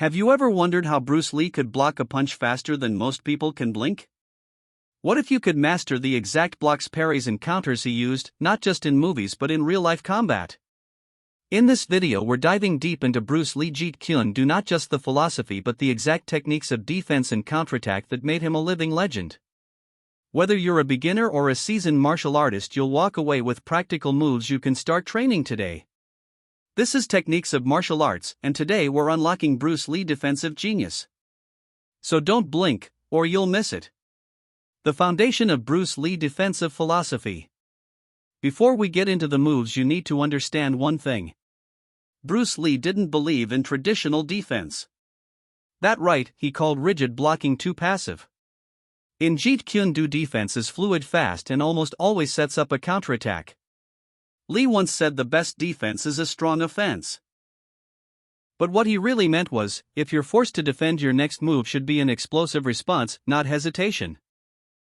Have you ever wondered how Bruce Lee could block a punch faster than most people can blink? What if you could master the exact blocks, parries and counters he used, not just in movies but in real-life combat? In this video we're diving deep into Bruce Lee Jeet Kune Do, not just the philosophy but the exact techniques of defense and counterattack that made him a living legend. Whether you're a beginner or a seasoned martial artist, you'll walk away with practical moves you can start training today. This is Techniques of Martial Arts, and today we're unlocking Bruce Lee defensive genius. So don't blink, or you'll miss it. The foundation of Bruce Lee defensive philosophy. Before we get into the moves, you need to understand one thing. Bruce Lee didn't believe in traditional defense. That right, he called rigid blocking too passive. In Jeet Kune Do, defense is fluid, fast, and almost always sets up a counterattack. Lee once said the best defense is a strong offense. But what he really meant was, if you're forced to defend, your next move should be an explosive response, not hesitation.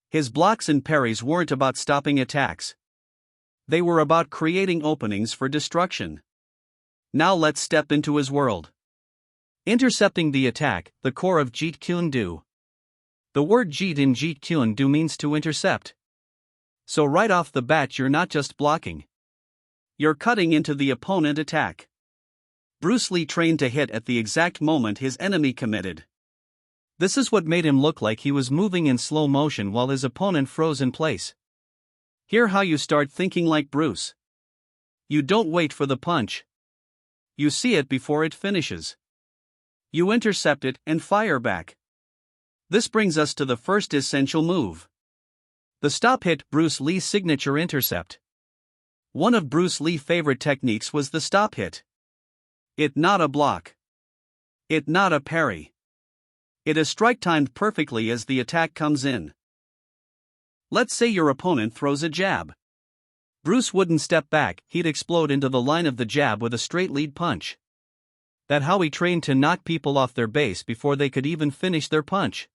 His blocks and parries weren't about stopping attacks. They were about creating openings for destruction. Now let's step into his world. Intercepting the attack, the core of Jeet Kune Do. The word Jeet in Jeet Kune Do means to intercept. So right off the bat, you're not just blocking. You're cutting into the opponent attack. Bruce Lee trained to hit at the exact moment his enemy committed. This is what made him look like he was moving in slow motion while his opponent froze in place. Here's how you start thinking like Bruce. You don't wait for the punch. You see it before it finishes. You intercept it and fire back. This brings us to the first essential move. The stop hit, Bruce Lee's signature intercept. One of Bruce Lee's favorite techniques was the stop hit. It not a block. It not a parry. It a strike timed perfectly as the attack comes in. Let's say your opponent throws a jab. Bruce wouldn't step back, he'd explode into the line of the jab with a straight lead punch. That's how he trained to knock people off their base before they could even finish their punch.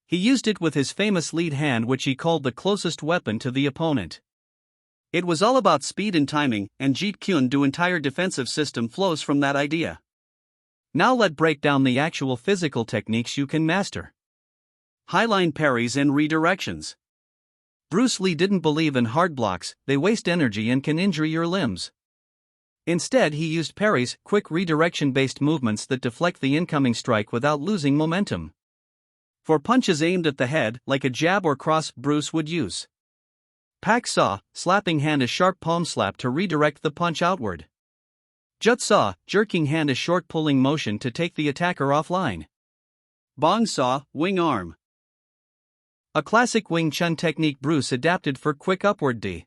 He used it with his famous lead hand, which he called the closest weapon to the opponent. It was all about speed and timing, and Jeet Kune Do entire defensive system flows from that idea. Now let's break down the actual physical techniques you can master. Highline parries and redirections. Bruce Lee didn't believe in hard blocks, they waste energy and can injure your limbs. Instead, he used parries, quick redirection-based movements that deflect the incoming strike without losing momentum. For punches aimed at the head, like a jab or cross, Bruce would use Pak Saw, slapping hand, a sharp palm slap to redirect the punch outward. Jut Saw, jerking hand, a short pulling motion to take the attacker offline. Bong Saw, wing arm. A classic Wing Chun technique Bruce adapted for quick upward D.